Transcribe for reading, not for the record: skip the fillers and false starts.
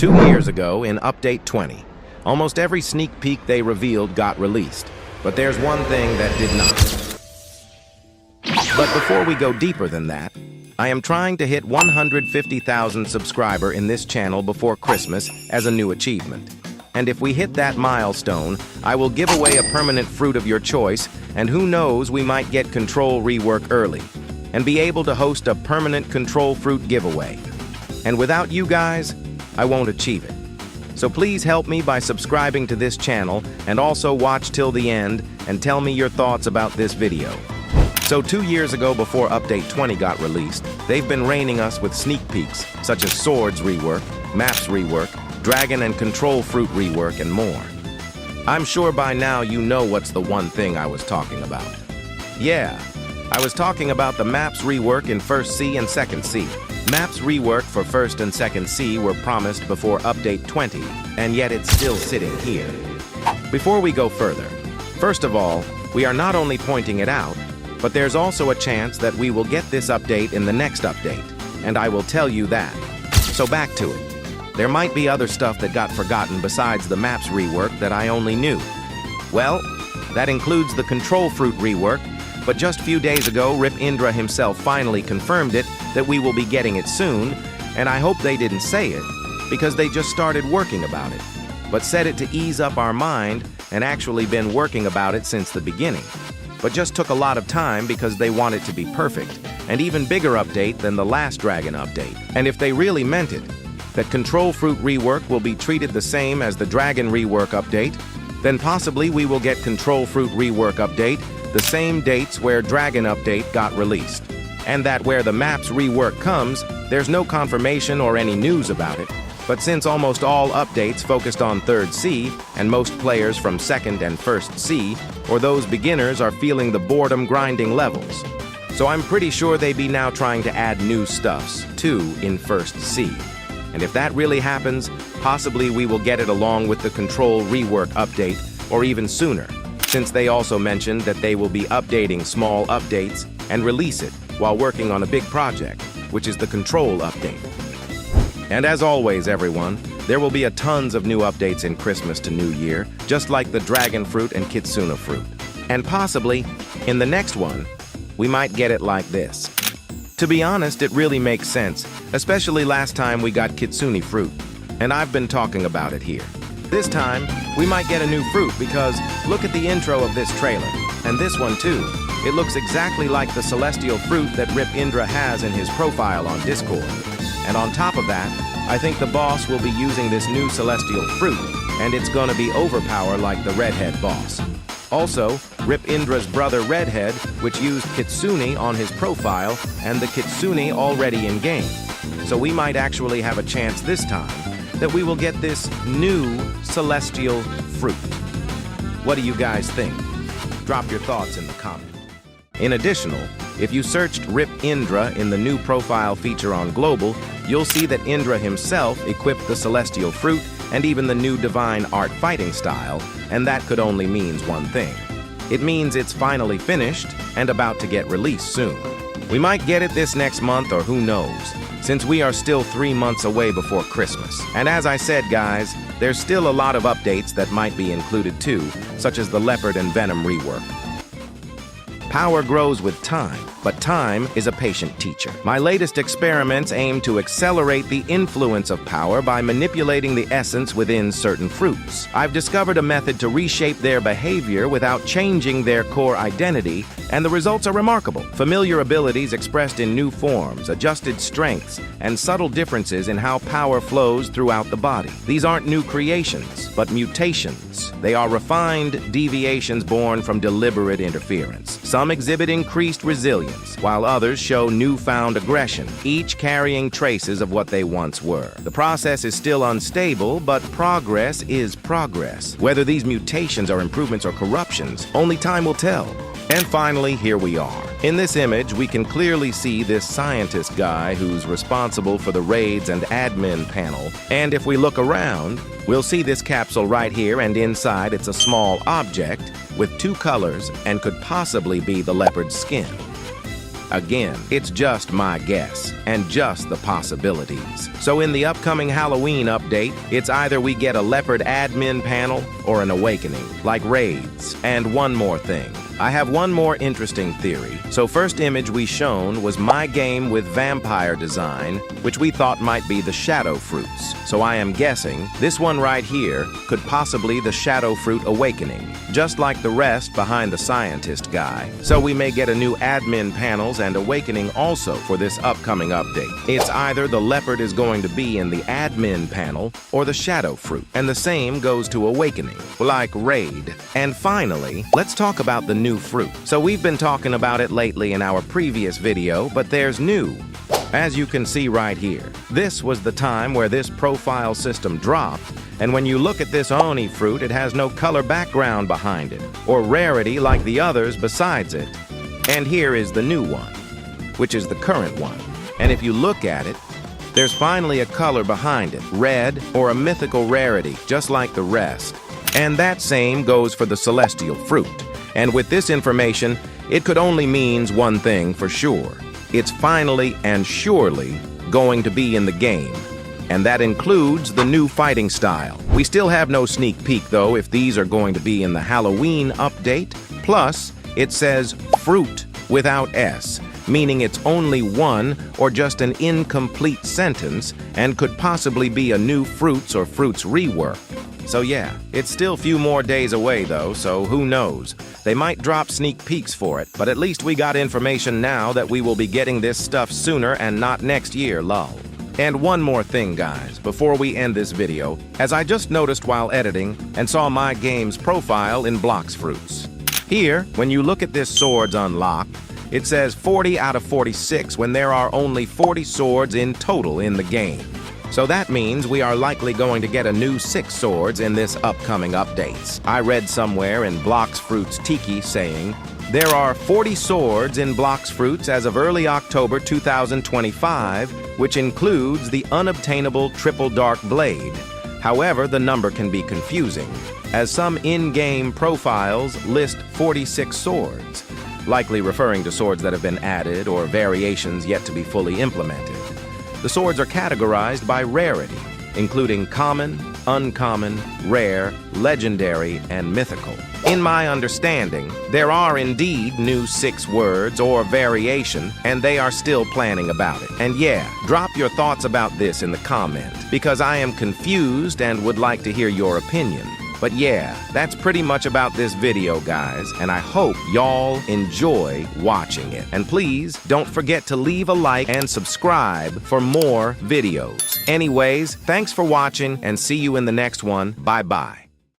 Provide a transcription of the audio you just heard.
2 years ago in Update 20, almost every sneak peek they revealed got released, but there's one thing that did not. But before we go deeper than that, I am trying to hit 150,000 subscriber in this channel before Christmas as a new achievement. And if we hit that milestone, I will give away a permanent fruit of your choice, and who knows, we might get Control Rework early and be able to host a permanent Control Fruit giveaway. And without you guys, I won't achieve it. So please help me by subscribing to this channel and also watch till the end and tell me your thoughts about this video. So 2 years ago, before Update 20 got released, they've been raining us with sneak peeks, such as Swords Rework, Maps Rework, Dragon and Control Fruit Rework, and more. I'm sure by now you know what's the one thing I was talking about. Yeah, I was talking about the Maps Rework in 1st C and 2nd C. Maps Rework for 1st and 2nd C were promised before Update 20, and yet it's still sitting here. Before we go further, first of all, we are not only pointing it out, but there's also a chance that we will get this update in the next update, and I will tell you that. So back to it. There might be other stuff that got forgotten besides the Maps Rework that I only knew. Well, that includes the Control Fruit Rework, but just a few days ago, Rip Indra himself finally confirmed it that we will be getting it soon, and I hope they didn't say it, because they just started working about it, but said it to ease up our mind and actually been working about it since the beginning. But just took a lot of time because they want it to be perfect, and even bigger update than the last Dragon update. And if they really meant it, that Control Fruit Rework will be treated the same as the Dragon Rework update, then possibly we will get Control Fruit Rework update the same dates where Dragon update got released. And that where the Maps Rework comes, there's no confirmation or any news about it. But since almost all updates focused on 3rd C, and most players from 2nd and 1st C, or those beginners are feeling the boredom grinding levels. So I'm pretty sure they be now trying to add new stuffs, too, in 1st C. And if that really happens, possibly we will get it along with the Control Rework update, or even sooner, since they also mentioned that they will be updating small updates and release it while working on a big project, which is the Control update. And as always, everyone, there will be tons of new updates in Christmas to New Year, just like the Dragon Fruit and Kitsuna Fruit. And possibly, in the next one, we might get it like this. To be honest, it really makes sense, especially last time we got Kitsune Fruit, and I've been talking about it here. This time, we might get a new fruit because look at the intro of this trailer, and this one too. It looks exactly like the celestial fruit that Rip Indra has in his profile on Discord. And on top of that, I think the boss will be using this new celestial fruit, and it's gonna be overpowered like the Redhead boss. Also, Rip Indra's brother Redhead, which used Kitsune on his profile, and the Kitsune already in game. So we might actually have a chance this time that we will get this new celestial fruit. What do you guys think? Drop your thoughts in the comments. In addition, if you searched Rip Indra in the new profile feature on Global, you'll see that Indra himself equipped the celestial fruit and even the new divine art fighting style, and that could only mean one thing. It means it's finally finished and about to get released soon. We might get it this next month, or who knows, since we are still 3 months away before Christmas. And as I said, guys, there's still a lot of updates that might be included too, such as the Leopard and Venom rework. Power grows with time, but time is a patient teacher. My latest experiments aim to accelerate the influence of power by manipulating the essence within certain fruits. I've discovered a method to reshape their behavior without changing their core identity, and the results are remarkable. Familiar abilities expressed in new forms, adjusted strengths, and subtle differences in how power flows throughout the body. These aren't new creations, but mutations. They are refined deviations born from deliberate interference. Some exhibit increased resilience, while others show newfound aggression, each carrying traces of what they once were. The process is still unstable, but progress is progress. Whether these mutations are improvements or corruptions, only time will tell. And finally, here we are. In this image, we can clearly see this scientist guy who's responsible for the raids and admin panel. And if we look around, we'll see this capsule right here, and inside it's a small object with 2 colors and could possibly be the leopard's skin. Again, it's just my guess, and just the possibilities. So in the upcoming Halloween update, it's either we get a leopard admin panel or an awakening, like raids. And one more thing. I have one more interesting theory. So first image we shown was my game with vampire design, which we thought might be the shadow fruits. So I am guessing this one right here could possibly the shadow fruit awakening, just like the rest behind the scientist guy. So we may get a new admin panels and awakening also for this upcoming update. It's either the leopard is going to be in the admin panel or the shadow fruit. And the same goes to awakening, like raid. And finally, let's talk about the new fruit. So we've been talking about it lately in our previous video, but there's new. As you can see right here, this was the time where this profile system dropped, and when you look at this Oni fruit, it has no color background behind it, or rarity like the others besides it. And here is the new one, which is the current one. And if you look at it, there's finally a color behind it, red or a mythical rarity, just like the rest. And that same goes for the celestial fruit. And with this information, it could only means one thing for sure. It's finally and surely going to be in the game. And that includes the new fighting style. We still have no sneak peek though if these are going to be in the Halloween update. Plus, it says fruit without S, meaning it's only one or just an incomplete sentence and could possibly be a new fruits or fruits rework. So yeah, it's still a few more days away though, so who knows? They might drop sneak peeks for it, but at least we got information now that we will be getting this stuff sooner and not next year, lol. And one more thing, guys, before we end this video, as I just noticed while editing and saw my game's profile in Blox fruits. Here, when you look at this sword's unlocked, it says 40 out of 46 when there are only 40 swords in total in the game. So that means we are likely going to get a new 6 swords in this upcoming updates. I read somewhere in Blox Fruits Tiki saying, there are 40 swords in Blox Fruits as of early October 2025, which includes the unobtainable triple dark blade. However, the number can be confusing, as some in-game profiles list 46 swords, likely referring to swords that have been added or variations yet to be fully implemented. The swords are categorized by rarity, including common, uncommon, rare, legendary, and mythical. In my understanding, there are indeed new 6 words or variation, and they are still planning about it. And yeah, drop your thoughts about this in the comment, because I am confused and would like to hear your opinion. But yeah, that's pretty much about this video, guys, and I hope y'all enjoy watching it. And please don't forget to leave a like and subscribe for more videos. Anyways, thanks for watching and see you in the next one. Bye-bye.